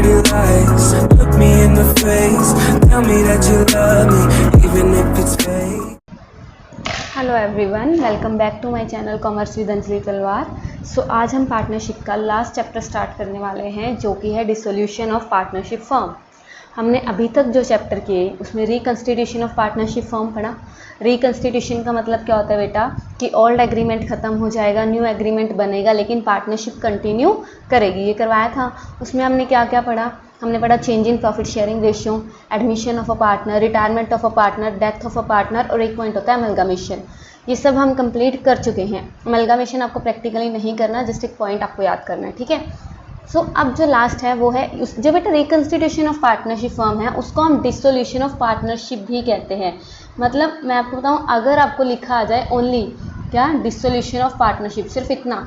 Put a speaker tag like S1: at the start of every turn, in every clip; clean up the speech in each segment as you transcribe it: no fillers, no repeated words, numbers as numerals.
S1: pretty lies. Look me in the face, tell me that you love me, even if it's fake.
S2: Hello everyone, welcome back to my channel commerce with Anjali Talwar. So आज हम partnership का last chapter start करने वाले हैं, जो कि है dissolution of partnership firm. हमने अभी तक जो चैप्टर किए उसमें रिकंस्टिट्यूशन ऑफ पार्टनरशिप फर्म पढ़ा। रिकंस्टिट्यूशन का मतलब क्या होता है बेटा, कि ओल्ड एग्रीमेंट ख़त्म हो जाएगा, न्यू एग्रीमेंट बनेगा, लेकिन पार्टनरशिप कंटिन्यू करेगी, ये करवाया था। उसमें हमने क्या क्या पढ़ा? हमने पढ़ा change in profit sharing ratio, admission of a partner, retirement of a partner, death of a partner, और एक पॉइंट होता है अमलगामेशन। ये सब हम कंप्लीट कर चुके हैं। अमलगामेशन आपको प्रैक्टिकली नहीं करना, जस्ट एक पॉइंट आपको याद करना है, ठीक है। सो अब जो लास्ट है वो है जो बेटा रिकंस्टिट्यूशन ऑफ पार्टनरशिप फर्म है, उसको हम डिसोल्यूशन ऑफ पार्टनरशिप भी कहते हैं। मतलब मैं आपको बताऊँ, अगर आपको लिखा आ जाए ओनली क्या डिसोल्यूशन ऑफ पार्टनरशिप, सिर्फ इतना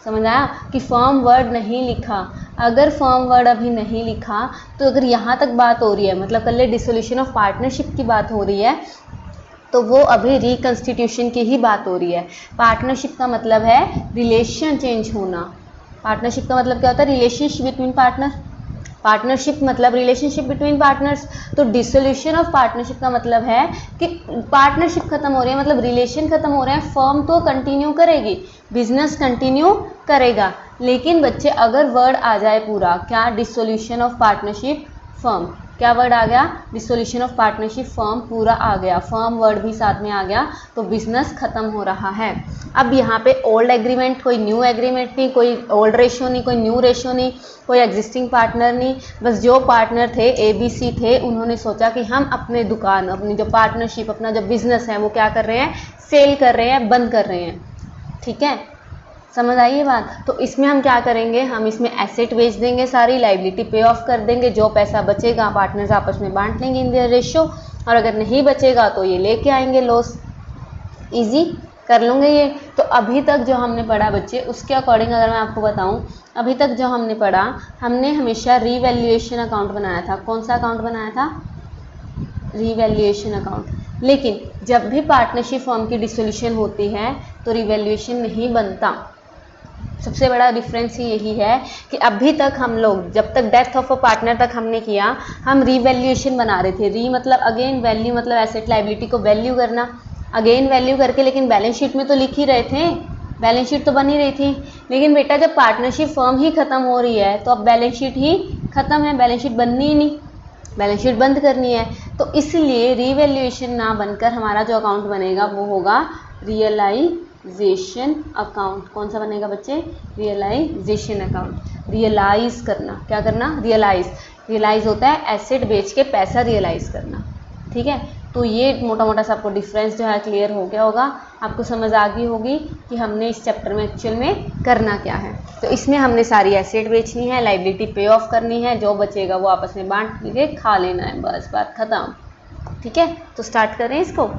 S2: समझ आया कि फर्म वर्ड नहीं लिखा। अगर फर्म वर्ड अभी नहीं लिखा तो अगर यहाँ तक बात हो रही है, मतलब कल डिसोल्यूशन ऑफ पार्टनरशिप की बात हो रही है, तो वो अभी रिकंस्टिट्यूशन की ही बात हो रही है। पार्टनरशिप का मतलब है रिलेशन चेंज होना। पार्टनरशिप का मतलब क्या होता है? Relationship between partner. पार्टनरशिप मतलब रिलेशनशिप बिटवीन पार्टनर्स। तो डिसोल्यूशन ऑफ पार्टनरशिप का मतलब है कि पार्टनरशिप खत्म हो रही है, मतलब रिलेशन खत्म हो रहे हैं, फर्म तो कंटिन्यू करेगी, बिजनेस कंटिन्यू करेगा, लेकिन बच्चे अगर वर्ड आ जाए पूरा क्या, डिसोल्यूशन ऑफ पार्टनरशिप फर्म, क्या वर्ड आ गया? डिसोल्यूशन ऑफ पार्टनरशिप फर्म पूरा आ गया, फर्म वर्ड भी साथ में आ गया, तो बिजनेस खत्म हो रहा है। अब यहाँ पे ओल्ड एग्रीमेंट, कोई न्यू एग्रीमेंट नहीं, कोई ओल्ड रेशियो नहीं, कोई न्यू रेशियो नहीं, कोई एग्जिस्टिंग पार्टनर नहीं, बस जो पार्टनर थे ABC थे, उन्होंने सोचा कि हम अपने दुकान, अपनी जो पार्टनरशिप, अपना जो बिजनेस है वो क्या कर रहे हैं, सेल कर रहे हैं, बंद कर रहे हैं, ठीक है। समझ आई ये बात? तो इसमें हम क्या करेंगे, हम इसमें एसेट बेच देंगे, सारी लाइबिलिटी पे ऑफ कर देंगे, जो पैसा बचेगा पार्टनर्स आपस में बांट लेंगे इन देयर रेशियो, और अगर नहीं बचेगा तो ये लेके आएंगे लॉस। इजी कर लूँगे ये। तो अभी तक जो हमने पढ़ा बच्चे, उसके अकॉर्डिंग अगर मैं आपको बताऊं, अभी तक जो हमने पढ़ा, हमने हमेशा रीवैल्यूएशन अकाउंट बनाया था। कौन सा अकाउंट बनाया था? Revaluation account. लेकिन जब भी पार्टनरशिप फर्म की डिसोल्यूशन होती है तो रिवैल्यूएशन नहीं बनता। सबसे बड़ा डिफरेंस ही यही है कि अभी तक हम लोग, जब तक डेथ ऑफ अ पार्टनर तक हमने किया, हम रीवैल्यूएशन बना रहे थे। री मतलब अगेन, वैल्यू मतलब एसेट लाइबिलिटी को वैल्यू करना, अगेन वैल्यू करके, लेकिन बैलेंस शीट में तो लिख ही रहे थे, बैलेंस शीट तो बन ही रही थी। लेकिन बेटा जब पार्टनरशिप फर्म ही खत्म हो रही है तो अब बैलेंस शीट ही खत्म है, बैलेंस शीट बननी ही नहीं, बैलेंस शीट बंद करनी है। तो इसलिए रीवैल्यूएशन ना बनकर हमारा जो अकाउंट बनेगा वो होगा रियलाइजेशन अकाउंट। कौन सा बनेगा बच्चे? Realisation account. रियलाइज करना, क्या करना? रियलाइज। रियलाइज होता है एसेट बेच के पैसा रियलाइज करना, ठीक है। तो ये मोटा मोटा सा आपको डिफरेंस जो है क्लियर हो गया होगा, आपको समझ आ गई होगी कि हमने इस चैप्टर में एक्चुअल में करना क्या है। तो इसमें हमने सारी एसेट बेचनी है, लाइबिलिटी पे ऑफ करनी है, जो बचेगा वो आपस में बांट के खा लेना है, बस बात खत्म, ठीक है। तो स्टार्ट करें इसको।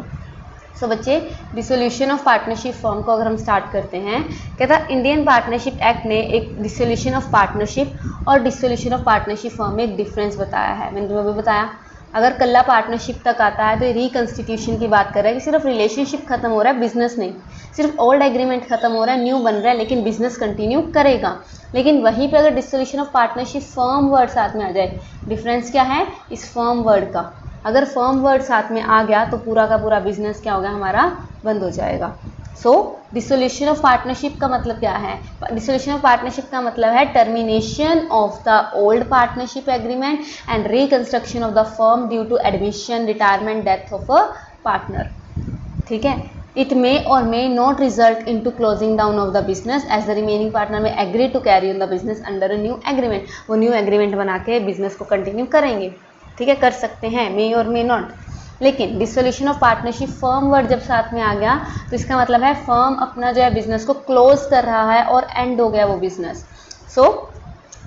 S2: सो बच्चे, डिसोल्यूशन ऑफ पार्टनरशिप फर्म को अगर हम स्टार्ट करते हैं, कहता इंडियन पार्टनरशिप एक्ट ने एक डिसोल्यूशन ऑफ पार्टनरशिप और डिसोल्यूशन ऑफ पार्टनरशिप फर्म में एक डिफरेंस बताया है। मैंने तुम्हें भी बताया, अगर कल्ला पार्टनरशिप तक आता है तो ये रिकंस्टिट्यूशन की बात कर रहा है कि सिर्फ रिलेशनशिप खत्म हो रहा है, बिजनेस नहीं। सिर्फ ओल्ड एग्रीमेंट खत्म हो रहा है, न्यू बन रहा है, लेकिन बिजनेस कंटिन्यू करेगा। लेकिन वहीं पे अगर dissolution of partnership firm word साथ में आ जाए, डिफरेंस क्या है इस फर्म वर्ड का? अगर फर्म वर्ड साथ में आ गया तो पूरा का पूरा बिजनेस क्या होगा, हमारा बंद हो जाएगा। सो डिसोल्यूशन ऑफ पार्टनरशिप का मतलब क्या है? डिसोल्यूशन ऑफ पार्टनरशिप का मतलब है termination of the old partnership agreement and reconstruction of the firm due to admission, retirement, death of a partner, ठीक है। It may or may not result into closing down of the business as the remaining partner may agree to carry on the business under a new agreement. वो new agreement बना के business को continue करेंगे, ठीक है, कर सकते हैं, मे और मे नॉट। लेकिन dissolution of partnership firm word जब साथ में आ गया तो इसका मतलब है फर्म अपना जो है बिजनेस को क्लोज कर रहा है और एंड हो गया वो business. So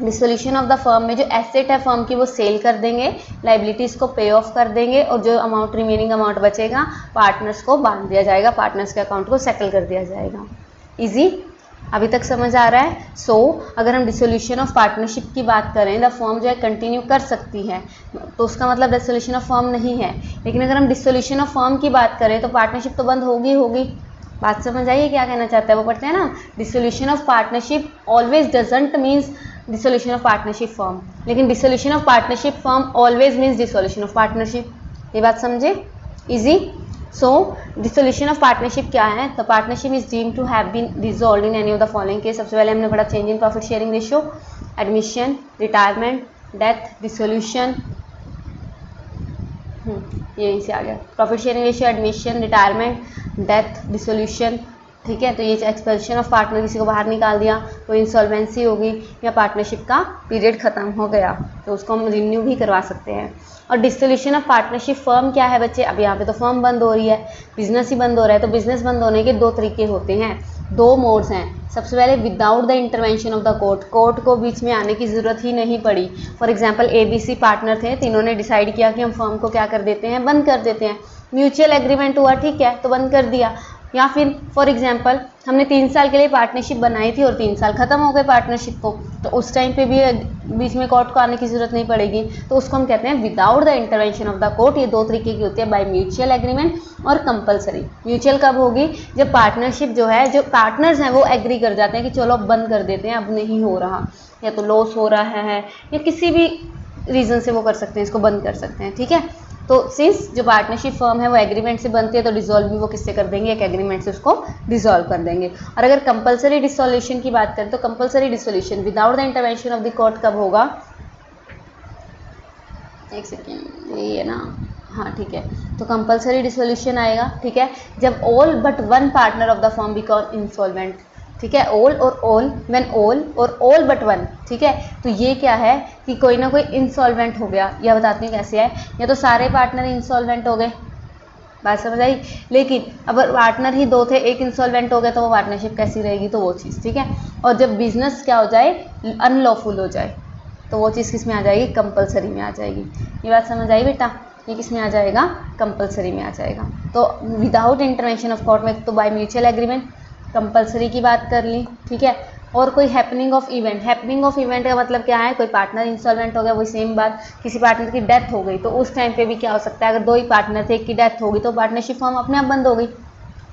S2: dissolution of the firm में जो एसेट है फर्म की वो सेल कर देंगे, लाइबिलिटीज़ को पे ऑफ कर देंगे, और जो अमाउंट रिमेनिंग अमाउंट बचेगा पार्टनर्स को बांध दिया जाएगा, पार्टनर्स के अकाउंट को सेटल कर दिया जाएगा। इजी, अभी तक समझ आ रहा है? सो अगर हम डिसोल्यूशन ऑफ पार्टनरशिप की बात करें, द फर्म जो है कंटिन्यू कर सकती है, तो उसका मतलब डिसोल्यूशन ऑफ फर्म नहीं है। लेकिन अगर हम डिसोल्यूशन ऑफ फर्म की बात करें तो पार्टनरशिप तो बंद होगी होगी। बात समझ आइए क्या कहना चाहता है? वो पढ़ते हैं ना, dissolution of partnership always doesn't means dissolution of partnership firm, लेकिन dissolution of partnership firm always means dissolution of partnership. ये बात समझे, easy. So dissolution of partnership क्या है? The partnership is deemed to have been dissolved in any of the following case. सबसे पहले हमने पढ़ा change in profit sharing ratio, admission, retirement, death, dissolution. ये इसी आ गया, profit sharing ratio, admission, retirement, death, dissolution. ठीक है, तो ये एक्सपल्शन ऑफ पार्टनर, किसी को बाहर निकाल दिया तो इंसॉल्वेंसी होगी, या पार्टनरशिप का पीरियड खत्म हो गया तो उसको हम रिन्यू भी करवा सकते हैं। और डिसोल्यूशन ऑफ पार्टनरशिप फर्म क्या है बच्चे? अब यहाँ पे तो फर्म बंद हो रही है, बिजनेस ही बंद हो रहा है। तो बिजनेस बंद होने के दो तरीके होते हैं, दो मोड्स हैं। सबसे पहले without the intervention of the court, court को बीच में आने की ज़रूरत ही नहीं पड़ी। फॉर एग्जांपल ABC पार्टनर थे, तीनों ने डिसाइड किया कि हम फर्म को क्या कर देते हैं, बंद कर देते हैं। म्यूचुअल एग्रीमेंट हुआ, ठीक है, तो बंद कर दिया। या फिर फॉर एग्जांपल हमने 3 साल के लिए पार्टनरशिप बनाई थी और 3 साल खत्म हो गए पार्टनरशिप को, तो उस टाइम पे भी बीच में कोर्ट को आने की ज़रूरत नहीं पड़ेगी, तो उसको हम कहते हैं without the intervention of the court. ये दो तरीके की होती है, बाय म्यूचुअल एग्रीमेंट और कंपलसरी। म्यूचुअल कब होगी? जब पार्टनरशिप जो है, जो पार्टनर्स हैं वो एग्री कर जाते हैं कि चलो अब बंद कर देते हैं, अब नहीं हो रहा, या तो लॉस हो रहा है या किसी भी रीज़न से वो कर सकते हैं, इसको बंद कर सकते हैं। ठीक है, तो सिंस जो पार्टनरशिप फर्म है वो एग्रीमेंट से बनती है, तो डिसॉल्व भी वो किससे कर देंगे? एक एग्रीमेंट से उसको डिसॉल्व कर देंगे। और अगर कंपलसरी डिसोल्यूशन की बात करें तो compulsory dissolution without the intervention of the court कब होगा? एक सेकेंड, ये है ना, हाँ ठीक है, तो कंपलसरी डिसोल्यूशन आएगा, ठीक है, जब all but one partner of the firm become insolvent. ठीक है, ऑल और ऑल, व्हेन ऑल और ऑल बट वन। ठीक है, तो ये क्या है कि कोई ना कोई इंसॉल्वेंट हो गया, या बताती हूँ कैसे है। या तो सारे पार्टनर इंसॉल्वेंट हो गए, बात समझ आई। लेकिन अगर पार्टनर ही 2 थे, एक इंसॉल्वेंट हो गया, तो वो पार्टनरशिप कैसी रहेगी? तो वो चीज़, ठीक है। और जब बिजनेस क्या हो जाए, अनलॉफुल हो जाए, तो वो चीज़ किस में आ जाएगी? कंपलसरी में आ जाएगी। ये बात समझ आई बेटा? ये किस में आ जाएगा? कंपलसरी में आ जाएगा। तो विदाउट इंटरवेंशन ऑफ कोर्ट में तो बाय म्यूचुअल एग्रीमेंट, कंपलसरी की बात कर ली, ठीक है। और कोई happening of event, happening of event का मतलब क्या है? कोई पार्टनर इंसॉल्वेंट हो गया, वही सेम बात, किसी पार्टनर की डेथ हो गई, तो उस टाइम पे भी क्या हो सकता है? अगर 2 ही पार्टनर थे, एक की डेथ हो गई, तो पार्टनरशिप फॉर्म अपने आप बंद हो गई।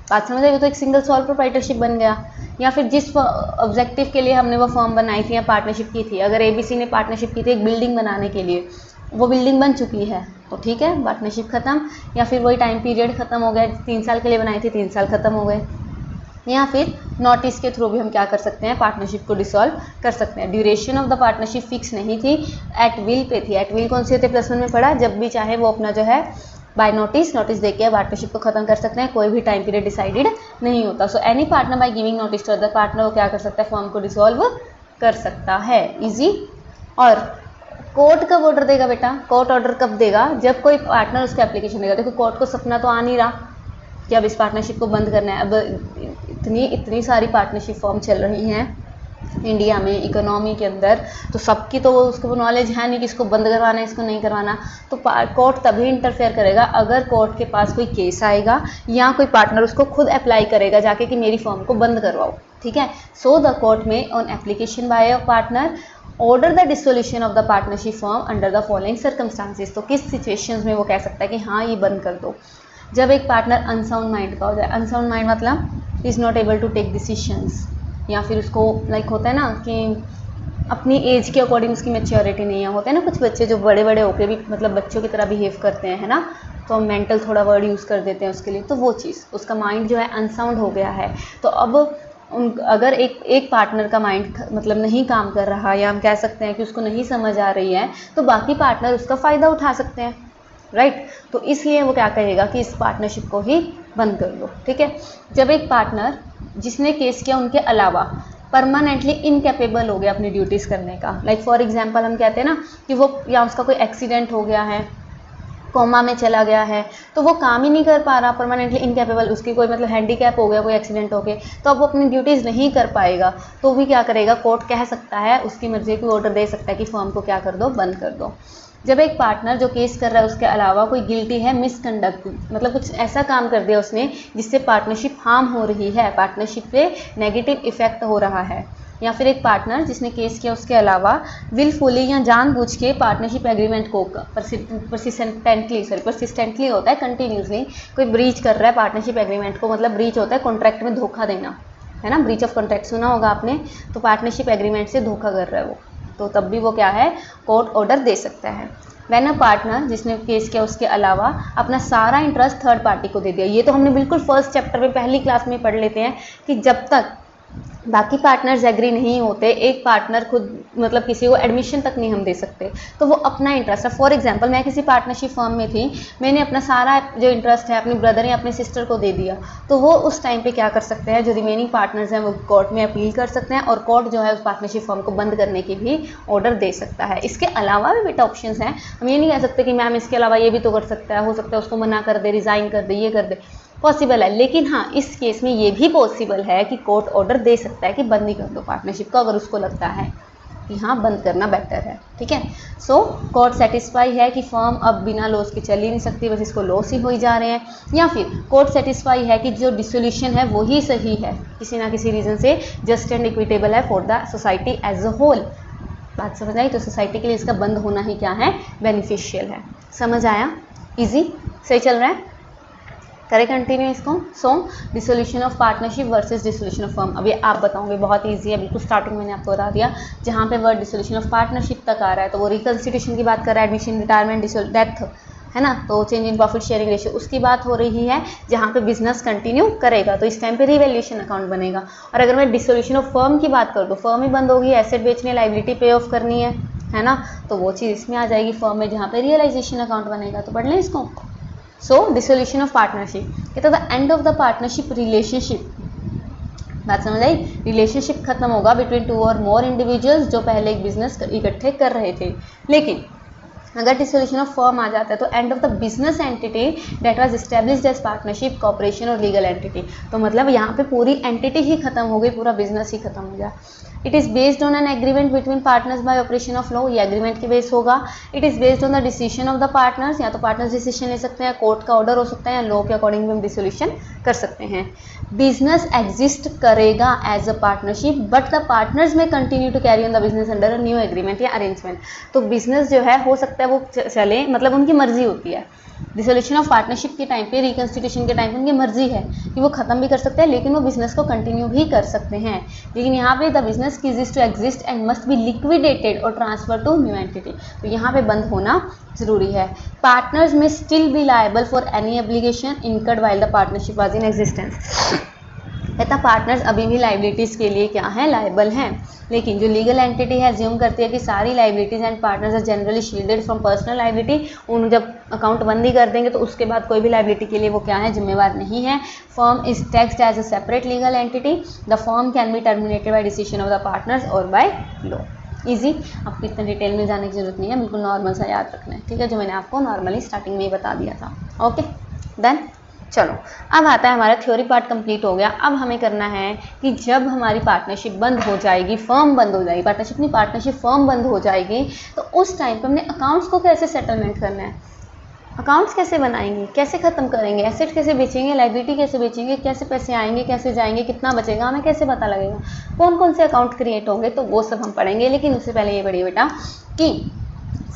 S2: बात समझ आई? तो एक सिंगल सोल प्रोप्राइटरशिप बन गया। या फिर जिस ऑब्जेक्टिव के लिए हमने वो फॉर्म बनाई थी या पार्टनरशिप की थी, अगर ABC ने पार्टनरशिप की थी एक बिल्डिंग बनाने के लिए, वो बिल्डिंग बन चुकी है, तो ठीक है, पार्टनरशिप खत्म। या फिर वही टाइम पीरियड खत्म हो गया, 3 साल के लिए बनाई थी, 3 साल खत्म हो गए। या फिर नोटिस के थ्रू भी हम क्या कर सकते हैं? पार्टनरशिप को डिसॉल्व कर सकते हैं। Duration of the partnership fix नहीं थी, एट विल पे थी। एट विल कौन सी होती है? +1 में पढ़ा, जब भी चाहे वो अपना जो है बाय नोटिस देके पार्टनरशिप को खत्म कर सकते हैं, कोई भी टाइम पीरियड डिसाइडेड नहीं होता। So any partner by giving notice to other partner, वो क्या कर सकता है? फॉर्म को डिसॉल्व कर सकता है, इजी। और कोर्ट कब ऑर्डर देगा बेटा? कोर्ट ऑर्डर कब देगा? जब कोई पार्टनर उसका एप्लीकेशन देगा। देखो कोर्ट को सपना तो आ नहीं रहा कि अब इस पार्टनरशिप को बंद करना है। अब इतनी सारी पार्टनरशिप फॉर्म चल रही हैं इंडिया में, इकोनॉमी के अंदर, तो सबकी तो उसको नॉलेज है नहीं कि इसको बंद करवाना है, इसको नहीं करवाना। तो कोर्ट तभी इंटरफेयर करेगा अगर कोर्ट के पास कोई केस आएगा या कोई पार्टनर उसको खुद अप्लाई करेगा जाके कि मेरी फॉर्म को बंद करवाओ, ठीक है। सो द कोर्ट में on application by a partner order the dissolution of the partnership form under the following circumstances. तो किस सिचुएशंस में वो कह सकता है कि हाँ ये बंद कर दो? जब एक पार्टनर अनसाउंड माइंड का हो जाए। अनसाउंड माइंड मतलब is not able to take decisions, या फिर उसको लाइक होता है ना कि अपनी एज के अकॉर्डिंग उसकी मैच्योरिटी नहीं है। होते हैं ना कुछ बच्चे जो बड़े बड़े होकर भी मतलब बच्चों की तरह बिहेव करते हैं, है ना, तो हम मेंटल थोड़ा वर्ड यूज़ कर देते हैं उसके लिए। तो वो चीज़, उसका माइंड जो है अनसाउंड हो गया है। तो अब अगर एक पार्टनर का माइंड मतलब नहीं काम कर रहा, या हम कह सकते हैं कि उसको नहीं समझ आ रही है, तो बाकी पार्टनर उसका फ़ायदा उठा सकते हैं, राइट। तो इसलिए वो क्या कहेगा कि इस पार्टनरशिप को ही बंद कर दो, ठीक है। जब एक पार्टनर जिसने केस किया उनके अलावा परमानेंटली इनकेपेबल हो गया अपनी ड्यूटीज़ करने का, लाइक फॉर एग्जांपल हम कहते हैं ना कि वो या उसका कोई एक्सीडेंट हो गया है, कोमा में चला गया है, तो वो काम ही नहीं कर पा रहा, परमानेंटली इनकेपेबल, उसकी कोई मतलब हैंडीकैप हो गया कोई एक्सीडेंट होके, तो अब वो अपनी ड्यूटीज़ नहीं कर पाएगा, तो भी क्या करेगा? कोर्ट कह सकता है, उसकी मर्जी को ऑर्डर दे सकता है कि फर्म को क्या कर दो? बंद कर दो। जब एक पार्टनर जो केस कर रहा है उसके अलावा कोई गिल्टी है मिसकंडक्ट, मतलब कुछ ऐसा काम कर दिया उसने जिससे पार्टनरशिप हार्म हो रही है, पार्टनरशिप पे नेगेटिव इफेक्ट हो रहा है, या फिर एक पार्टनर जिसने केस किया उसके अलावा विलफुली या जानबूझ के पार्टनरशिप एग्रीमेंट को परसिस्टेंटली होता है, कंटिन्यूसली कोई ब्रीच कर रहा है पार्टनरशिप एग्रीमेंट को, मतलब ब्रीच होता है कॉन्ट्रैक्ट में धोखा देना, है ना, ब्रीच ऑफ कॉन्ट्रैक्ट सुना होगा आपने। तो पार्टनरशिप एग्रीमेंट से धोखा कर रहा है वो, तो तब भी वो क्या है, कोर्ट ऑर्डर दे सकता है। व्हेन अ पार्टनर, जिसने केस किया उसके अलावा अपना सारा इंटरेस्ट थर्ड पार्टी को दे दिया। ये तो हमने बिल्कुल फर्स्ट चैप्टर में पहली क्लास में पढ़ लेते हैं कि जब तक बाकी पार्टनर्स एग्री नहीं होते, एक पार्टनर खुद मतलब किसी को एडमिशन तक नहीं हम दे सकते, तो वो अपना इंटरेस्ट है। फॉर एग्जांपल मैं किसी पार्टनरशिप फर्म में थी, मैंने अपना सारा जो इंटरेस्ट है अपने ब्रदर या अपने सिस्टर को दे दिया, तो वो उस टाइम पे क्या कर सकते हैं, जो रिमेनिंग पार्टनर्स हैं वो कोर्ट में अपील कर सकते हैं और कोर्ट जो है उस पार्टनरशिप फर्म को बंद करने की भी ऑर्डर दे सकता है। इसके अलावा भी बेटा ऑप्शंस हैं, हम ये नहीं कह सकते कि मैम इसके अलावा ये भी तो कर सकता है, हो सकता है उसको मना कर दे, रिज़ाइन कर दे, ये कर दे, पॉसिबल है। लेकिन हाँ, इस केस में ये भी पॉसिबल है कि कोर्ट ऑर्डर दे सकता है कि बंद ही कर दो पार्टनरशिप को, अगर उसको लगता है कि हाँ बंद करना बेटर है। ठीक है, सो कोर्ट सेटिस्फाई है कि फर्म अब बिना लॉस के चल ही नहीं सकती, बस इसको लॉस ही हो ही जा रहे हैं, या फिर कोर्ट सेटिस्फाई है कि जो डिसोल्यूशन है वही सही है, किसी ना किसी रीज़न से जस्ट एंड इक्विटेबल है for the society as a whole. बात समझ आई? तो सोसाइटी के लिए इसका बंद होना ही क्या है, बेनिफिशियल है। समझ आया? इजी, सही चल रहा है? करें कंटिन्यू इसको। So dissolution of partnership versus dissolution of firm, अभी आप बताओगे, बहुत इजी है, बिल्कुल स्टार्टिंग मैंने आपको बता दिया। जहाँ पे वर्ड डिसोल्यूशन ऑफ पार्टनरशिप तक आ रहा है तो वो रिकंस्टिट्यूशन की बात कर रहा है, एडमिशन, रिटायरमेंट, डेथ, है ना, तो change in profit sharing ratio उसकी बात हो रही है। जहाँ पे बिजनेस कंटिन्यू करेगा तो इस टाइम पे रिवैल्यूएशन अकाउंट बनेगा। और अगर मैं डिसोल्यूशन ऑफ फर्म की बात करूँ तो फर्म ही बंद होगी, एसेट बेचने, लाइबिलिटी पे ऑफ करनी है ना, तो वो चीज़ इसमें आ जाएगी फर्म में, जहाँ पे रियलाइजेशन अकाउंट बनेगा। तो पढ़ लें इसको। सो डिसोल्यूशन ऑफ पार्टनरशिप, कहता है the end of the partnership relationship. बात समझ आई? रिलेशनशिप खत्म होगा बिटवीन टू और मोर इंडिविजुअल्स जो पहले एक बिजनेस इकट्ठे कर रहे थे। लेकिन अगर डिसोल्यूशन ऑफ फर्म आ जाता है तो end of the business entity that was established as partnership, corporation और लीगल एंटिटी। तो मतलब यहाँ पे पूरी एंटिटी ही खत्म हो गई, पूरा बिजनेस ही खत्म हो गया। It is based on an agreement between partners bye operation of law, ये एग्रीमेंट के बेस होगा। It is based on the decision of the partners, या तो पार्टनर्स डिसीजन ले सकते हैं, कोर्ट का ऑर्डर हो सकता है, या लॉ के अकॉर्डिंग भी हम डिसोल्यूशन कर सकते हैं। बिजनेस एग्जिस्ट करेगा as a partnership but the partners may continue to carry on the business under a new agreement या अरेंजमेंट। तो बिजनेस जो है हो सकता है वो चले, मतलब उनकी मर्जी होती है। डिसोल्यूशन ऑफ पार्टनरशिप के टाइम पे, रिकंस्टिट्यूशन के टाइम पे उनकी मर्जी है कि वो खत्म भी कर सकते हैं, लेकिन वो बिजनेस को कंटिन्यू भी कर सकते हैं। लेकिन यहाँ पे the business ceases to exist and must be liquidated or transfer to new entity, तो यहाँ पे बंद होना जरूरी है। Partners may still be liable for any obligation incurred while the partnership was in existence. कहता पार्टनर्स अभी भी लाइबिलिटीज़ के लिए क्या है, लायबल हैं। लेकिन जो लीगल एंटिटी है अज्यूम करती है कि सारी liabilities and partners are generally shielded from personal liability, उन जब अकाउंट बंद ही कर देंगे तो उसके बाद कोई भी लाइबिलिटी के लिए वो क्या है, जिम्मेवार नहीं है। Firm is taxed as a separate legal entity, the firm can be terminated by decision of the partners और बाय लॉ। ईजी, आपको इतना डिटेल में जाने की जरूरत नहीं है, बिल्कुल नॉर्मल सा याद रखना है। ठीक है, जो मैंने आपको नॉर्मली स्टार्टिंग में ही बता दिया था। ओके देन चलो, अब आता है हमारा थ्योरी पार्ट कंप्लीट हो गया। अब हमें करना है कि जब हमारी पार्टनरशिप बंद हो जाएगी, फर्म बंद हो जाएगी, पार्टनरशिप नहीं पार्टनरशिप फर्म बंद हो जाएगी, तो उस टाइम पे हमने अकाउंट्स को कैसे सेटलमेंट करना है, अकाउंट्स कैसे बनाएंगे, कैसे ख़त्म करेंगे, एसेट कैसे बेचेंगे, लाइबिलिटी कैसे बेचेंगे, कैसे पैसे आएंगे, कैसे जाएंगे, कितना बचेगा, हमें कैसे पता लगेगा, कौन कौन से अकाउंट क्रिएट होंगे, तो वो सब हम पढ़ेंगे। लेकिन उससे पहले ये पढ़िए बेटा कि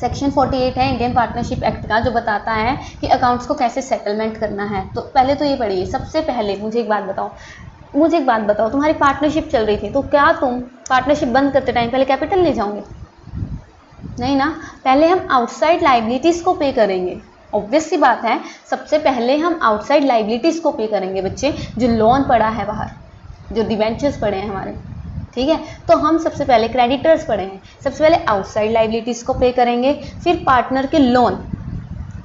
S2: सेक्शन 48 है इंडियन पार्टनरशिप एक्ट का, जो बताता है कि अकाउंट्स को कैसे सेटलमेंट करना है। तो पहले तो ये पढ़िए। सबसे पहले मुझे एक बात बताओ, तुम्हारी पार्टनरशिप चल रही थी तो क्या तुम पार्टनरशिप बंद करते टाइम पहले कैपिटल ले जाओगे? नहीं ना, पहले हम आउटसाइड लाइबिलिटीज़ को पे करेंगे। ऑब्वियस सी बात है, सबसे पहले हम आउटसाइड लाइबिलिटीज़ को पे करेंगे बच्चे, जो लोन पड़ा है बाहर, जो डिबेंचर्स पड़े हैं हमारे, ठीक है। तो हम सबसे पहले क्रेडिटर्स पड़े हैं, सबसे पहले आउटसाइड लाइबिलिटीज़ को पे करेंगे, फिर पार्टनर के लोन,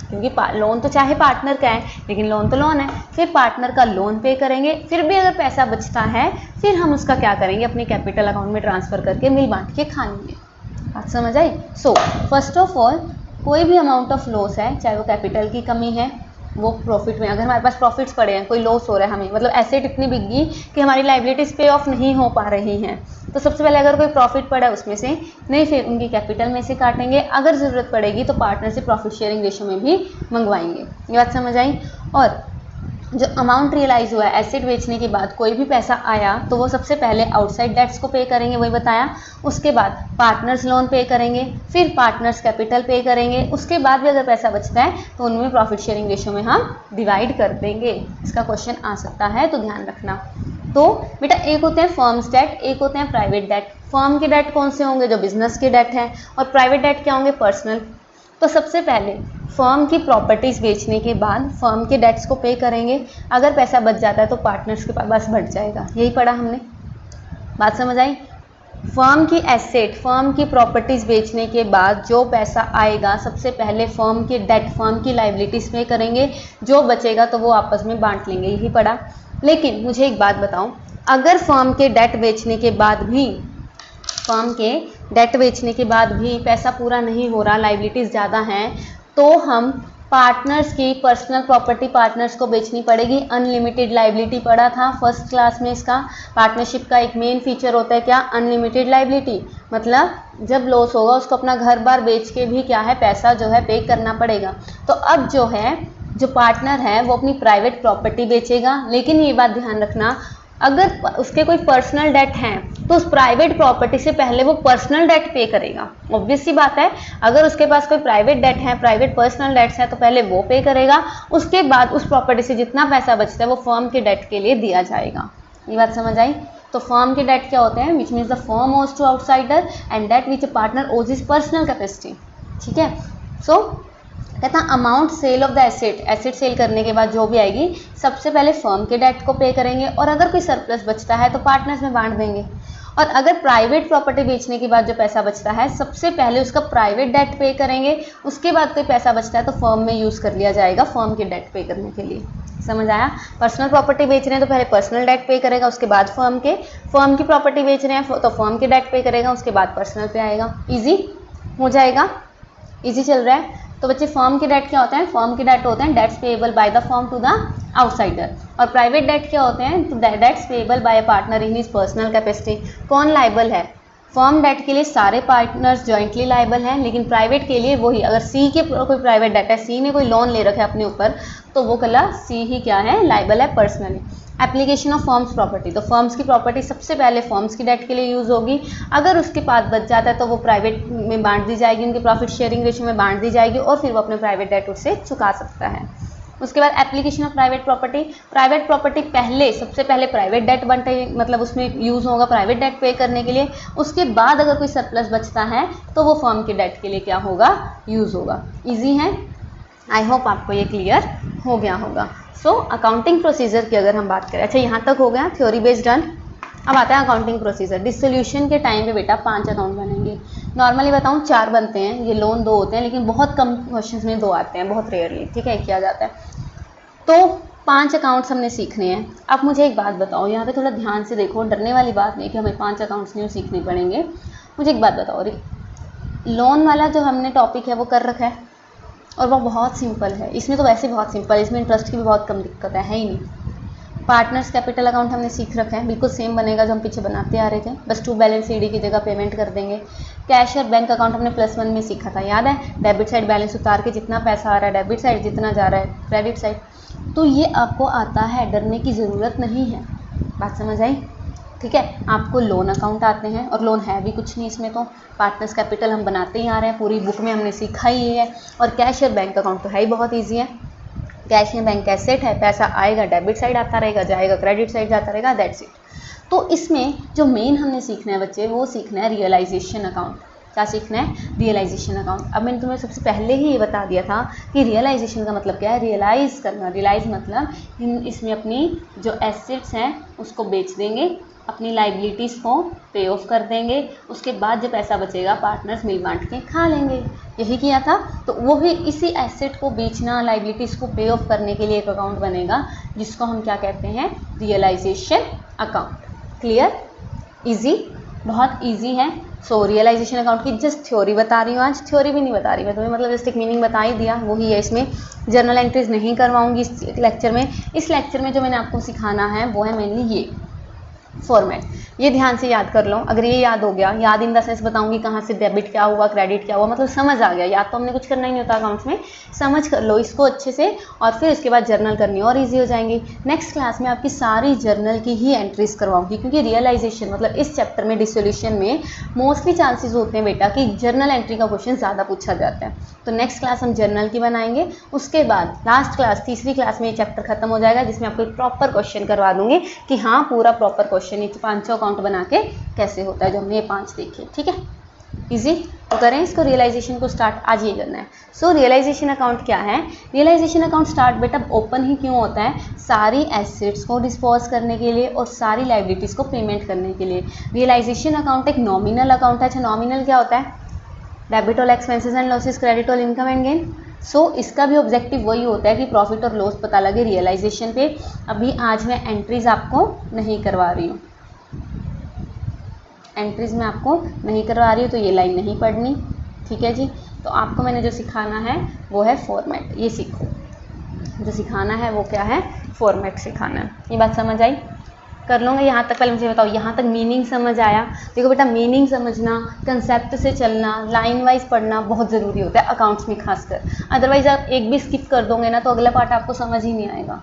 S2: क्योंकि लोन तो चाहे पार्टनर का है लेकिन लोन तो लोन है, फिर पार्टनर का लोन पे करेंगे, फिर भी अगर पैसा बचता है फिर हम उसका क्या करेंगे, अपने कैपिटल अकाउंट में ट्रांसफ़र करके मिल बांट के खा लेंगे। बात समझ आई? सो फर्स्ट ऑफ ऑल, कोई भी अमाउंट ऑफ लॉस है, चाहे वो कैपिटल की कमी है, वो प्रॉफिट में, अगर हमारे पास प्रॉफिट्स पड़े हैं, कोई लॉस हो रहा है हमें, मतलब एसेट इतनी बिक गई कि हमारी लाइबिलिटीज़ पे ऑफ नहीं हो पा रही हैं, तो सबसे पहले अगर कोई प्रॉफिट पड़ा है उसमें से नहीं, फिर उनकी कैपिटल में से काटेंगे, अगर ज़रूरत पड़ेगी तो पार्टनर से प्रॉफिट शेयरिंग रेशो में भी मंगवाएंगे। ये बात समझ आई? और जो अमाउंट रियलाइज़ हुआ है एसेट बेचने के बाद, कोई भी पैसा आया तो वो सबसे पहले आउटसाइड डेट्स को पे करेंगे, वही बताया, उसके बाद पार्टनर्स लोन पे करेंगे, फिर पार्टनर्स कैपिटल पे करेंगे, उसके बाद भी अगर पैसा बचता है तो उनमें प्रॉफिट शेयरिंग रेशो में हम डिवाइड कर देंगे। इसका क्वेश्चन आ सकता है तो ध्यान रखना। तो बेटा एक होते हैं फर्म्स डेट, एक होते हैं प्राइवेट डेट। फर्म के डेट कौन से होंगे? जो बिजनेस के डेट हैं। और प्राइवेट डेट क्या होंगे? पर्सनल। तो सबसे पहले फर्म की प्रॉपर्टीज़ बेचने के बाद फर्म के डेट्स को पे करेंगे। अगर पैसा बच जाता है तो पार्टनर्स के पास बढ़ जाएगा। यही पढ़ा हमने, बात समझ आई? फर्म की एसेट, फर्म की प्रॉपर्टीज़ बेचने के बाद जो पैसा आएगा सबसे पहले फर्म के डेट, फर्म की लाइबिलिटीज़ पे करेंगे। जो बचेगा तो वो आपस में बांट लेंगे। यही पढ़ा। लेकिन मुझे एक बात बताओ, अगर फर्म के डेट बेचने के बाद भी, फर्म के डेट बेचने के बाद भी पैसा पूरा नहीं हो रहा, लाइबिलिटीज़ ज़्यादा हैं, तो हम पार्टनर्स की पर्सनल प्रॉपर्टी पार्टनर्स को बेचनी पड़ेगी। अनलिमिटेड लाइबिलिटी पढ़ा था फर्स्ट क्लास में। इसका पार्टनरशिप का एक मेन फीचर होता है क्या? Unlimited liability. मतलब जब लॉस होगा उसको अपना घर बार बेच के भी क्या है, पैसा जो है पे करना पड़ेगा। तो अब जो है, जो पार्टनर है वो अपनी प्राइवेट प्रॉपर्टी बेचेगा। लेकिन ये बात ध्यान रखना, अगर उसके कोई पर्सनल डेट हैं तो उस प्राइवेट प्रॉपर्टी से पहले वो पर्सनल डेट पे करेगा। ऑब्वियस सी बात है, अगर उसके पास कोई प्राइवेट डेट है, प्राइवेट पर्सनल डेट्स हैं, तो पहले वो पे करेगा। उसके बाद उस प्रॉपर्टी से जितना पैसा बचता है वो फर्म के डेट के लिए दिया जाएगा। ये बात समझ आई? तो फर्म के डेट क्या होते हैं? Which means the firm owes to outsider and debt which a partner owes is personal capacity. ठीक है। सो कहता amount sale of the asset, asset sale करने के बाद जो भी आएगी सबसे पहले फर्म के डेट को पे करेंगे, और अगर कोई सरप्लस बचता है तो पार्टनर्स में बांट देंगे। और अगर प्राइवेट प्रॉपर्टी बेचने के बाद जो पैसा बचता है सबसे पहले उसका प्राइवेट डेट पे करेंगे। उसके बाद कोई पैसा बचता है तो फर्म में यूज़ कर लिया जाएगा फर्म के डेट पे करने के लिए। समझ आया? पर्सनल प्रॉपर्टी बेच रहे हैं तो पहले पर्सनल डेट पे करेगा, उसके बाद फर्म की प्रॉपर्टी बेच रहे हैं तो फर्म के डेट पे करेगा, उसके बाद पर्सनल पे आएगा। ईजी हो जाएगा? ईजी चल रहा है? तो बच्चे फर्म के डेट क्या होते हैं? फर्म के डेट होते हैं debts payable by the firm to the outsider. और प्राइवेट डेट क्या होते हैं? तो debts payable by a partner in his personal capacity. कौन लाइबल है? फर्म डेट के लिए सारे पार्टनर्स जॉइंटली लाइबल हैं, लेकिन प्राइवेट के लिए वही। अगर सी के कोई प्राइवेट डेट है, सी ने कोई लोन ले रखा है अपने ऊपर, तो वो कला सी ही क्या है? लाइबल है personally. Application of firms property, तो फर्म्स की प्रॉपर्टी सबसे पहले फर्म्स की डेट के लिए यूज़ होगी। अगर उसके पास बच जाता है तो वो प्राइवेट में बांट दी जाएगी, उनके प्रॉफिट शेयरिंग रेशियो में बांट दी जाएगी, और फिर वो अपने प्राइवेट डेट उससे चुका सकता है। उसके बाद application of private property, private property पहले सबसे पहले प्राइवेट डेट बनते, मतलब उसमें यूज़ होगा प्राइवेट डेट पे करने के लिए। उसके बाद अगर कोई सरप्लस बचता है तो वो फर्म के डेट के लिए क्या होगा? यूज़ होगा। ईजी है? आई होप आपको ये क्लियर हो गया होगा। सो अकाउंटिंग प्रोसीजर की अगर हम बात करें, अच्छा यहाँ तक हो गया थ्योरी बेस्ड डन। अब आता है अकाउंटिंग प्रोसीजर। डिसोल्यूशन के टाइम पे बेटा 5 अकाउंट बनेंगे। नॉर्मली बताऊँ 4 बनते हैं, ये लोन 2 होते हैं, लेकिन बहुत कम क्वेश्चंस में 2 आते हैं, बहुत रेयरली। ठीक है, किया जाता है। तो 5 अकाउंट्स हमने सीखने हैं। अब मुझे एक बात बताओ, यहाँ पे थोड़ा ध्यान से देखो, डरने वाली बात नहीं कि हमें 5 अकाउंट्स नहीं सीखने पड़ेंगे। मुझे एक बात बताओ, लोन वाला जो हमने टॉपिक है वो कर रखा है, और वो बहुत सिंपल है। इसमें तो वैसे बहुत सिंपल है, इसमें इंटरेस्ट की भी बहुत कम दिक्कत है ही नहीं। पार्टनर्स कैपिटल अकाउंट हमने सीख रखा है, बिल्कुल सेम बनेगा जो हम पीछे बनाते आ रहे थे, बस टू बैलेंस सीडी की जगह पेमेंट कर देंगे। कैश और बैंक अकाउंट हमने +1 में सीखा था, याद है? डेबिट साइड बैलेंस उतार के जितना पैसा आ रहा है डेबिट साइड, जितना जा रहा है क्रेडिट साइड। तो ये आपको आता है, डरने की ज़रूरत नहीं है। बात समझ आई? ठीक है। आपको लोन अकाउंट आते हैं, और लोन है भी कुछ नहीं इसमें, तो पार्टनर्स कैपिटल हम बनाते ही आ रहे हैं, पूरी बुक में हमने सीखा ही है। और कैश और बैंक अकाउंट तो है ही बहुत ईजी है। कैश में बैंक एसेट है, पैसा आएगा डेबिट साइड आता रहेगा, जाएगा क्रेडिट साइड जाता रहेगा, दैट्स इट। तो इसमें जो मेन हमने सीखना है बच्चे, वो सीखना है रियलाइजेशन अकाउंट। क्या सीखना है? Realisation account. अब मैंने तुम्हें सबसे पहले ही ये बता दिया था कि रियलाइजेशन का मतलब क्या है? रियलाइज करना। रियलाइज मतलब इसमें अपनी जो एसेट्स हैं उसको बेच देंगे, अपनी लाइबिलिटीज़ को पे ऑफ कर देंगे, उसके बाद जो पैसा बचेगा पार्टनर्स मिल बांट के खा लेंगे। यही किया था। तो वो भी इसी एसेट को बेचना, लाइबिलिटीज़ को पे ऑफ करने के लिए एक अकाउंट बनेगा, जिसको हम क्या कहते हैं? Realisation account. क्लियर? इजी? बहुत इजी है। सो रियलाइजेशन अकाउंट की जस्ट थ्योरी बता रही हूँ आज, थ्योरी भी नहीं बता रही मैं तुम्हें, मतलब जस्ट एक मीनिंग बता ही दिया, वही है। इसमें जर्नल एंट्रीज नहीं करवाऊंगी इस लेक्चर में। इस लेक्चर में जो मैंने आपको सिखाना है वो है मेनली ये फॉर्मेट। ये ध्यान से याद कर लो। अगर ये याद हो गया, याद इन द सेंस बताऊंगी कहाँ से डेबिट क्या हुआ, क्रेडिट क्या हुआ, मतलब समझ आ गया। याद तो हमने कुछ करना ही नहीं होता अकाउंट्स में, समझ कर लो इसको अच्छे से, और फिर उसके बाद जर्नल करनी और इजी हो जाएंगी। नेक्स्ट क्लास में आपकी सारी जर्नल की ही एंट्रीज करवाऊंगी, क्योंकि रियलाइजेशन मतलब इस चैप्टर में डिसोल्यूशन में मोस्टली चांसेस होते हैं बेटा कि जर्नल एंट्री का क्वेश्चन ज़्यादा पूछा जाता है। तो नेक्स्ट क्लास हम जर्नल की बनाएंगे, उसके बाद लास्ट क्लास तीसरी क्लास में ये चैप्टर खत्म हो जाएगा, जिसमें आपको प्रॉपर क्वेश्चन करवा दूंगी कि हाँ पूरा प्रॉपर क्वेश्चन क्वेश्चन, ये 500 अकाउंट बना के कैसे होता है, जो हमने ये 5 देखे। ठीक है, इजी। तो करें इसको, रियलाइजेशन को स्टार्ट आज ये करना है। सो रियलाइजेशन अकाउंट क्या है? रियलाइजेशन अकाउंट स्टार्ट बेटा ओपन ही क्यों होता है? सारी एसेट्स को डिस्पोज करने के लिए और सारी लाइबिलिटीज़ को पेमेंट करने के लिए। रियलाइजेशन अकाउंट एक नॉमिनल अकाउंट है। अच्छा, नॉमिनल क्या होता है? Debit all expenses and losses, credit all income and gain. So इसका भी ऑब्जेक्टिव वही होता है कि प्रॉफिट और लॉस पता लगे रियलाइजेशन पे। अभी आज मैं एंट्रीज आपको नहीं करवा रही हूँ, एंट्रीज में आपको नहीं करवा रही हूँ, तो ये लाइन नहीं पढ़नी। ठीक है जी। तो आपको मैंने जो सिखाना है वो है फॉर्मेट, ये सीखो। जो सिखाना है वो क्या है? फॉर्मेट सिखाना है। ये बात समझ आई? कर लूँगा यहाँ तक। पहले मुझे बताओ, यहाँ तक मीनिंग समझ आया? देखो बेटा, मीनिंग समझना, कंसेप्ट से चलना, लाइन वाइज पढ़ना बहुत ज़रूरी होता है अकाउंट्स में खासकर। अदरवाइज आप एक भी स्किप कर दोगे ना तो अगला पार्ट आपको समझ ही नहीं आएगा,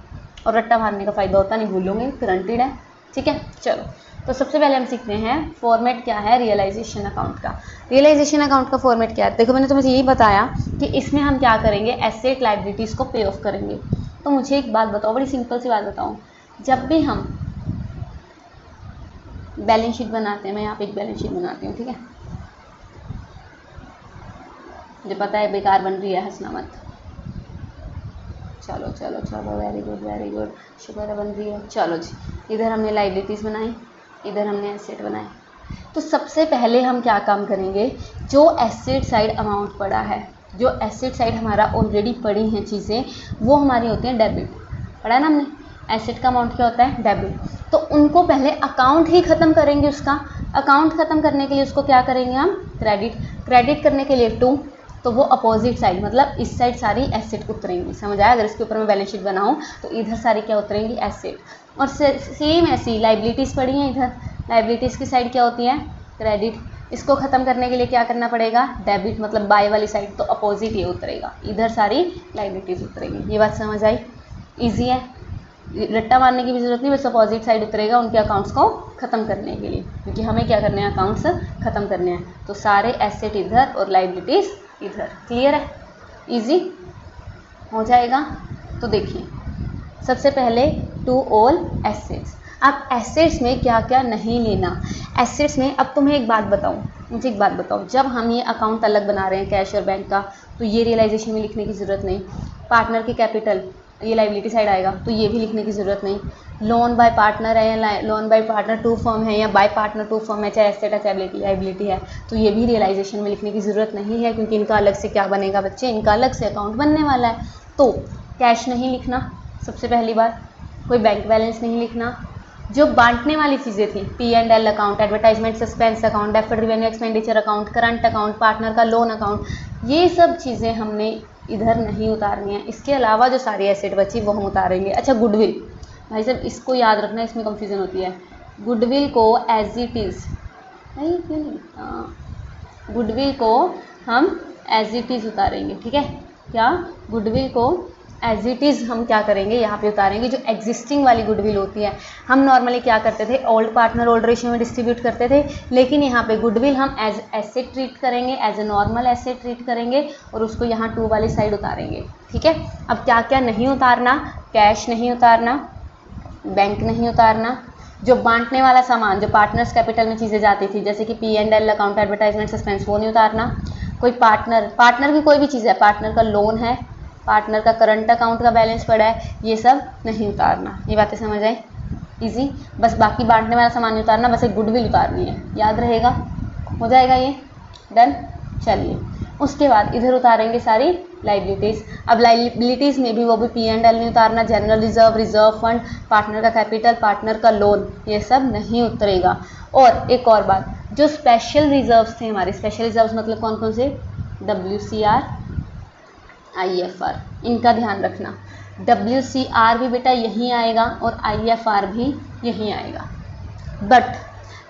S2: और रट्टा मारने का फ़ायदा होता नहीं, भूलोगे, ग्रंटेड है। ठीक है, चलो। तो सबसे पहले हम सीखते हैं फॉर्मेट क्या है रियलाइजेशन अकाउंट का। रियलाइजेशन अकाउंट का फॉर्मेट क्या है? देखो, मैंने तुम्हें यही बताया कि इसमें हम क्या करेंगे, एसेट लाइबिलिटीज़ को पे ऑफ करेंगे। तो मुझे एक बात बताओ, बड़ी सिंपल सी बात बताओ, जब भी हम बैलेंस शीट बनाते हैं, मैं यहाँ पे एक बैलेंस शीट बनाती हूँ, ठीक है, मुझे पता है बेकार बन रही है, हंसना मत। चलो चलो चलो, वेरी गुड वेरी गुड, शुक्र है बन रही है। चलो जी, इधर हमने लाइबिलिटीज़ बनाई, इधर हमने एसेट बनाए। तो सबसे पहले हम क्या काम करेंगे, जो एसेट साइड अमाउंट पड़ा है, जो एसेट साइड हमारा ऑलरेडी पड़ी हैं चीज़ें, वो हमारी होती हैं डेबिट। पढ़ा है ना हमने, एसेट का अमाउंट क्या होता है? डेबिट। तो उनको पहले अकाउंट ही ख़त्म करेंगे, उसका अकाउंट ख़त्म करने के लिए उसको क्या करेंगे हम? क्रेडिट। क्रेडिट करने के लिए टू, तो वो अपोजिट साइड, मतलब इस साइड सारी एसेट उतरेंगी। समझ आया? अगर इसके ऊपर मैं बैलेंस शीट बनाऊँ तो इधर सारी क्या उतरेंगी? एसेट। और सेम ऐसी लाइबिलिटीज़ पड़ी हैं, इधर लाइबिलिटीज़ की साइड क्या होती है? क्रेडिट। इसको ख़त्म करने के लिए क्या करना पड़ेगा? डेबिट, मतलब बाय वाली साइड, तो अपोजिट ये उतरेगा, इधर सारी लाइबिलिटीज़ उतरेगी। ये बात समझ आई? ईजी है, रट्टा मारने की भी जरूरत नहीं, बस अपोजिट साइड उतरेगा उनके अकाउंट्स को ख़त्म करने के लिए, क्योंकि हमें क्या करने हैं? अकाउंट्स ख़त्म करने हैं। तो सारे एसेट इधर और लाइबिलिटीज़ इधर। क्लियर है? इजी हो जाएगा। तो देखिए, सबसे पहले टू ऑल एसेट्स। अब एसेट्स में क्या क्या नहीं लेना, एसेट्स में अब तुम्हें एक बात बताऊं, मुझे एक बात बताओ, जब हम ये अकाउंट अलग बना रहे हैं कैश और बैंक का, तो ये रियलाइजेशन में लिखने की ज़रूरत नहीं। पार्टनर की कैपिटल, ये लाइबिलिटी साइड आएगा, तो ये भी लिखने की ज़रूरत नहीं। लोन बाय पार्टनर है या loan by partner to firm है या बाय पार्टनर टू फर्म है, चाहे एसेट है चाहे लाइबिलिटी है, तो ये भी रियलाइजेशन में लिखने की ज़रूरत नहीं है, क्योंकि इनका अलग से क्या बनेगा बच्चे? इनका अलग से अकाउंट बनने वाला है। तो कैश नहीं लिखना, सबसे पहली बात। कोई बैंक बैलेंस नहीं लिखना। जो बांटने वाली चीज़ें थी, P&L account, advertisement suspense account, deferred revenue expenditure account, current account, partner का लोन अकाउंट, ये सब चीज़ें हमने इधर नहीं उतारनी है। इसके अलावा जो सारी एसेट बची वो हम उतारेंगे। अच्छा, गुडविल, भाई साहब इसको याद रखना, इसमें कंफ्यूजन होती है। गुडविल को एज इट इज़, नहीं क्यों नहीं, गुडविल को हम एज इट इज़ उतारेंगे। ठीक है, क्या? गुडविल को एज इट इज़ हम क्या करेंगे? यहाँ पे उतारेंगे। जो एग्जिस्टिंग वाली गुडविल होती है, हम नॉर्मली क्या करते थे? ओल्ड पार्टनर ओल्ड रेशियो में डिस्ट्रीब्यूट करते थे, लेकिन यहाँ पे गुडविल हम एज एसेट ट्रीट करेंगे, as a normal asset treat करेंगे, और उसको यहाँ टू वाली साइड उतारेंगे। ठीक है, अब क्या क्या नहीं उतारना? कैश नहीं उतारना, बैंक नहीं उतारना, जो बांटने वाला सामान, जो पार्टनर्स कैपिटल में चीज़ें जाती थी, जैसे कि P&L अकाउंट, एडवर्टाइजमेंट सस्पेंस, वो नहीं उतारना। कोई पार्टनर की कोई भी चीज़ है, पार्टनर का लोन है, पार्टनर का करंट अकाउंट का बैलेंस पड़ा है, ये सब नहीं उतारना। ये बातें समझ आई? इजी। बस बाकी बांटने वाला सामान नहीं उतारना, बस एक गुडविल उतारनी है, याद रहेगा? हो जाएगा ये? डन। चलिए, उसके बाद इधर उतारेंगे सारी लाइबिलिटीज़। अब लाइबिलिटीज़ में भी वो भी P&L नहीं उतारना, general reserve, reserve fund, partner का कैपिटल, पार्टनर का लोन, ये सब नहीं उतरेगा। और एक और बात, जो स्पेशल रिजर्व्स थे हमारे, स्पेशल रिजर्व्स मतलब कौन कौन से? WCR, IFR, इनका ध्यान रखना। WCR भी बेटा यहीं आएगा और IFR भी यहीं आएगा, बट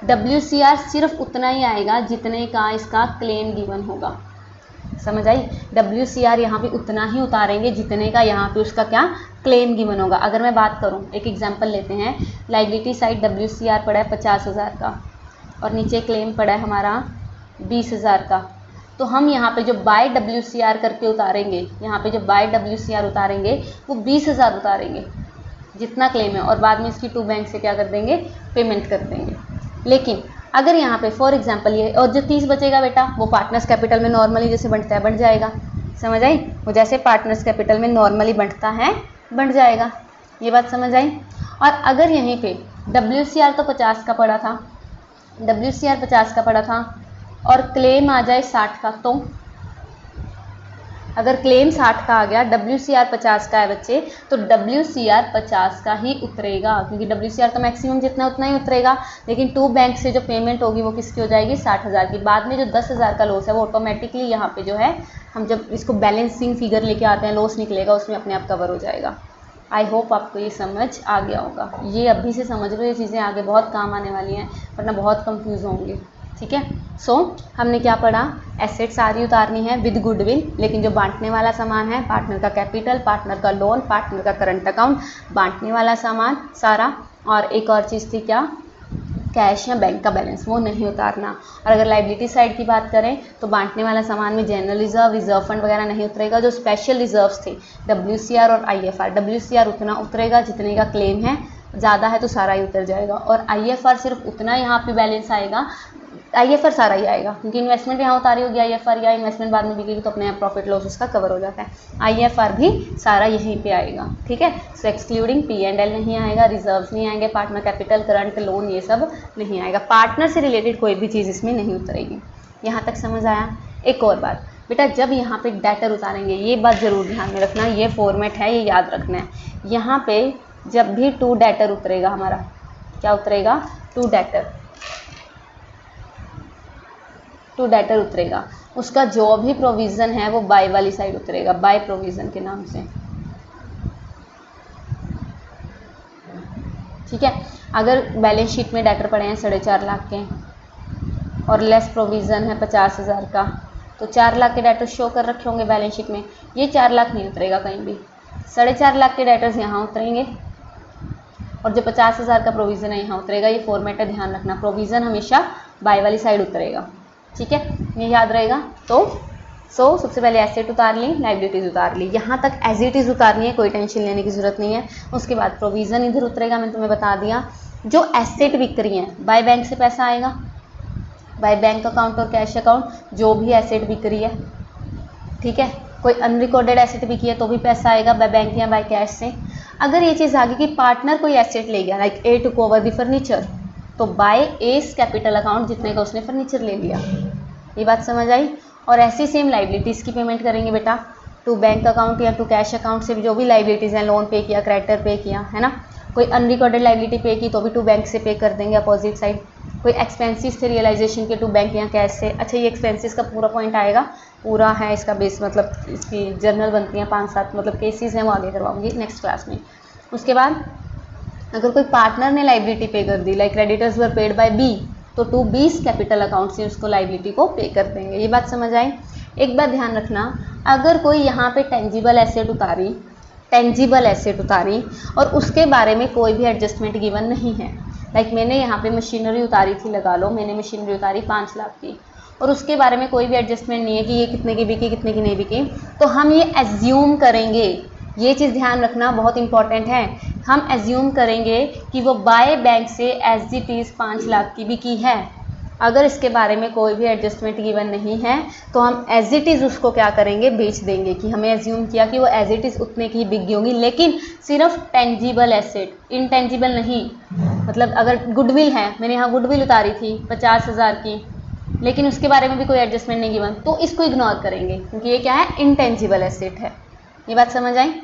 S2: WCR सिर्फ उतना ही आएगा जितने का इसका क्लेम गिवन होगा। समझ आई? WCR यहाँ पे उतना ही उतारेंगे जितने का यहाँ पे उसका क्या? क्लेम गिवन होगा। अगर मैं बात करूँ, एक एग्जांपल लेते हैं, लाइबिलिटी साइड WCR पड़ा है 50,000 का और नीचे क्लेम पड़ा है हमारा 20,000 का, तो हम यहाँ पे जो बाय WCR करके उतारेंगे, यहाँ पे जो बाय WCR उतारेंगे वो 20,000 उतारेंगे। जितना क्लेम है, और बाद में इसकी टू बैंक से क्या कर देंगे, पेमेंट कर देंगे। लेकिन अगर यहाँ पे फॉर एग्जांपल ये और जो 30 बचेगा बेटा वो पार्टनर्स कैपिटल में नॉर्मली जैसे बढ़ता है बढ़ जाएगा, समझ आई, वो जैसे पार्टनर्स कैपिटल में नॉर्मली बढ़ता है बढ़ जाएगा, ये बात समझ आई। और अगर यहीं पे WCR तो 50 का पड़ा था, WCR 50 का पड़ा था और क्लेम आ जाए 60 का, तो अगर क्लेम 60 का आ गया, WCR 50 का है बच्चे, तो WCR 50 का ही उतरेगा, क्योंकि WCR तो मैक्सिमम जितना उतना ही उतरेगा। लेकिन टू बैंक से जो पेमेंट होगी वो किसकी हो जाएगी, 60,000 की। बाद में जो 10,000 का लॉस है वो ऑटोमेटिकली यहाँ पे जो है हम जब इसको बैलेंसिंग फिगर लेके आते हैं, लॉस निकलेगा उसमें अपने आप कवर हो जाएगा। आई होप आपको ये समझ आ गया होगा। ये अभी से समझ लो, ये चीज़ें आगे बहुत काम आने वाली हैं, वरना बहुत कंफ्यूज होंगे, ठीक है। सो हमने क्या पढ़ा, एसेट सारी उतारनी है विद गुडविल, लेकिन जो बांटने वाला सामान है, पार्टनर का कैपिटल, पार्टनर का लोन, पार्टनर का करंट अकाउंट, बांटने वाला सामान सारा, और एक और चीज़ थी क्या, कैश या बैंक का बैलेंस, वो नहीं उतारना। और अगर लाइबिलिटी साइड की बात करें तो बांटने वाला सामान में जनरल रिजर्व, रिजर्व फंड वगैरह नहीं उतरेगा। जो स्पेशल रिजर्व्स थे WCR और IFR, WCR उतना उतरेगा जितने का क्लेम है, ज़्यादा है तो सारा ही उतर जाएगा, और IFR सिर्फ उतना यहाँ पे बैलेंस आएगा, IFR सारा ही आएगा, क्योंकि इन्वेस्टमेंट यहाँ उतारी होगी IFR, या इन्वेस्टमेंट बाद में बिकेगी तो अपने आप प्रॉफिट लॉस उसका कवर हो जाता है। IFR भी सारा यहीं पे आएगा, ठीक है। सो एक्सक्लूडिंग P&L नहीं आएगा, रिजर्व्स नहीं आएंगे, पार्टनर कैपिटल, करंट, लोन, ये सब नहीं आएगा। पार्टनर से रिलेटेड कोई भी चीज़ इसमें नहीं उतरेगी। यहाँ तक समझ आया। एक और बात बेटा, जब यहाँ पे डेटर उतारेंगे, ये बात ज़रूर ध्यान में रखना, ये फॉर्मेट है, ये याद रखना है। यहाँ पे जब भी टू डेटर उतरेगा, हमारा क्या उतरेगा, टू डेटर उतरेगा, उसका जो भी प्रोविज़न है वो बाय वाली साइड उतरेगा, बाय प्रोविज़न के नाम से, ठीक है। अगर बैलेंस शीट में डेटर पड़े हैं 4.5 लाख के और लेस प्रोविज़न है 50,000 का, तो 4 लाख के डेटर शो कर रखे होंगे बैलेंस शीट में, ये 4 लाख नहीं उतरेगा कहीं भी, 4.5 लाख के डेटर्स यहाँ उतरेंगे, और जो 50,000 का प्रोविज़न है यहाँ उतरेगा। ये फॉर्मेट है, ध्यान रखना, प्रोविज़न हमेशा बाय वाली साइड उतरेगा, ठीक है, ये याद रहेगा। तो सबसे पहले एसेट उतार ली, लाइबिलिटीज़ उतार ली, यहाँ तक एज इट इज़ उतारनी है, कोई टेंशन लेने की ज़रूरत नहीं है। उसके बाद प्रोविज़न इधर उतरेगा, मैंने तुम्हें बता दिया। जो एसेट बिक रही हैं, बाय बैंक से पैसा आएगा, बाय बैंक अकाउंट और कैश अकाउंट, जो भी एसेट बिक रही है, ठीक है। कोई अनरिकॉर्डेड एसेट बिकी है तो भी पैसा आएगा बाय बैंक या बाय कैश से। अगर ये चीज़ आ गई कि पार्टनर कोई एसेट ले गया, like A took over the furniture, तो बाय एस कैपिटल अकाउंट, जितने का उसने फर्नीचर ले लिया, ये बात समझ आई। और ऐसी सेम लाइबिलिटीज़ की पेमेंट करेंगे बेटा, टू बैंक अकाउंट या टू कैश अकाउंट से भी जो भी लाइबिलिटीज़ हैं, लोन पे किया, क्रेडिटर पे किया, है ना। कोई अनरिकॉर्डेड लाइबिलिटी पे की तो भी टू बैंक से पे कर देंगे अपोजिट साइड। कोई एक्सपेंसिस थे रियलाइजेशन के, टू बैंक या कैश से। अच्छा, ये एक्सपेंसिस का पूरा पॉइंट आएगा, पूरा है इसका बेस, मतलब इसकी जर्नल बनती हैं 5-7 मतलब केसेस हैं, वो आगे करवाऊंगी नेक्स्ट क्लास में। उसके बाद अगर कोई पार्टनर ने लाइबिलिटी पे कर दी, like creditors were paid by B, तो टू बीस कैपिटल अकाउंट से उसको लाइबिलिटी को पे कर देंगे। ये बात समझ आई। एक बात ध्यान रखना, अगर कोई यहाँ पे टेंजिबल एसेट उतारी और उसके बारे में कोई भी एडजस्टमेंट गिवन नहीं है, लाइक मैंने यहाँ पे मशीनरी उतारी थी, लगा लो मैंने मशीनरी उतारी 5 लाख की, और उसके बारे में कोई भी एडजस्टमेंट नहीं है कि ये कितने की बिकी, कितने की नहीं बिकी, तो हम ये एज्यूम करेंगे, ये चीज़ ध्यान रखना बहुत इंपॉर्टेंट है। हम एज्यूम करेंगे कि वो बाय बैंक से एज इट इज़ 5 लाख की बिकी है। अगर इसके बारे में कोई भी एडजस्टमेंट गिवन नहीं है तो हम एज इट इज़ उसको क्या करेंगे, बेच देंगे, कि हमें एज्यूम किया कि वो एज इट इज़ उतने की बिक गई होंगी, लेकिन सिर्फ टेंजिबल एसेट, इनटेंजिबल नहीं। मतलब अगर गुडविल है, मैंने यहाँ गुडविल उतारी थी 50,000 की, लेकिन उसके बारे में भी कोई एडजस्टमेंट नहीं गिवन, तो इसको इग्नोर करेंगे, क्योंकि ये क्या है, इनटेंजिबल एसेट है। ये बात समझ आई,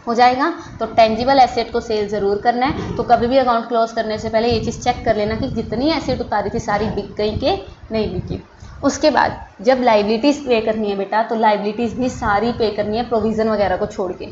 S2: हो जाएगा। तो टेंजिबल एसेट को सेल ज़रूर करना है, तो कभी भी अकाउंट क्लोज करने से पहले ये चीज़ चेक कर लेना कि जितनी एसेट उतारी थी सारी बिक गई कि नहीं बिकी। उसके बाद जब लाइबिलिटीज़ पे करनी है बेटा, तो लाइबिलिटीज़ भी सारी पे करनी है प्रोविज़न वगैरह को छोड़ के,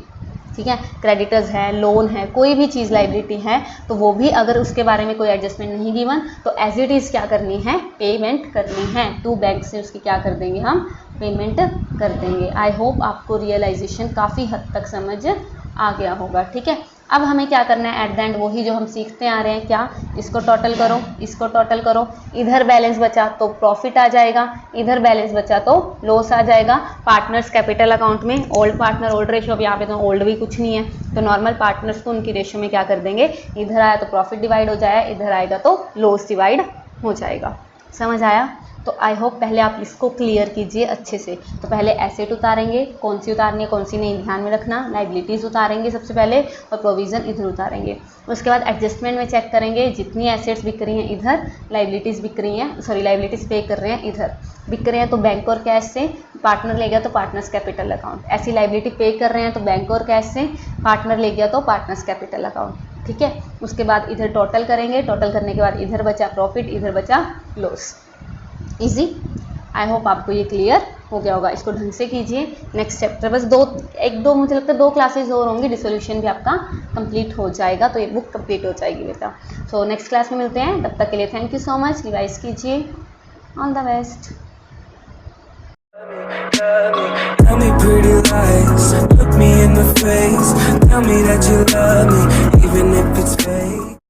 S2: ठीक है। क्रेडिटर्स है, लोन है, कोई भी चीज़ लाइबिलिटी है तो वो भी अगर उसके बारे में कोई एडजस्टमेंट नहीं गिवन तो एज इट इज़ क्या करनी है, पेमेंट करनी है। टू बैंक से उसकी क्या कर देंगे, हम पेमेंट कर देंगे। आई होप आपको रियलाइजेशन काफ़ी हद तक समझ आ गया होगा, ठीक है। अब हमें क्या करना है एट द एंड, वही जो हम सीखते आ रहे हैं, क्या, इसको टोटल करो, इसको टोटल करो, इधर बैलेंस बचा तो प्रॉफिट आ जाएगा, इधर बैलेंस बचा तो लॉस आ जाएगा। पार्टनर्स कैपिटल अकाउंट में ओल्ड पार्टनर ओल्ड रेशियो, अब यहाँ पे तो ओल्ड भी कुछ नहीं है, तो नॉर्मल पार्टनर्स को उनकी रेशियो में क्या कर देंगे, इधर आया तो प्रॉफिट डिवाइड हो जाएगा, इधर आएगा तो लॉस डिवाइड हो जाएगा। समझ आया? तो आई होप पहले आप इसको क्लियर कीजिए अच्छे से। तो पहले एसेट उतारेंगे, कौन सी उतारनी है कौन सी नहीं ध्यान में रखना, लाइबिलिटीज़ उतारेंगे सबसे पहले और प्रोविज़न इधर उतारेंगे। उसके बाद एडजस्टमेंट में चेक करेंगे जितनी एसेट्स बिक रही हैं इधर, लाइबिलिटीज़ बिक रही हैं, सॉरी लाइबिलिटीज़ पे कर रहे हैं इधर, बिक रहे हैं तो बैंक और कैश से, पार्टनर ले गया तो पार्टनर्स कैपिटल अकाउंट, ऐसी लाइबिलिटी पे कर रहे हैं तो बैंक और कैश से, पार्टनर ले गया तो पार्टनर्स कैपिटल अकाउंट। ठीक है, उसके बाद इधर टोटल करेंगे, टोटल करने के बाद इधर बचा प्रॉफिट, इधर बचा लॉस। इजी? आई होप आपको ये क्लियर हो गया होगा। इसको ढंग से कीजिए। नेक्स्ट चैप्टर बस दो मुझे लगता है 2 क्लासेज और होंगी, डिसोल्यूशन भी आपका कंप्लीट हो जाएगा, तो ये बुक कंप्लीट हो जाएगी बेटा। सो नेक्स्ट क्लास में मिलते हैं, तब तक के लिए thank you so much, revise कीजिए, all the best.
S1: Tell me pretty lies, look me in the face, tell me that you love me, even if it's fake.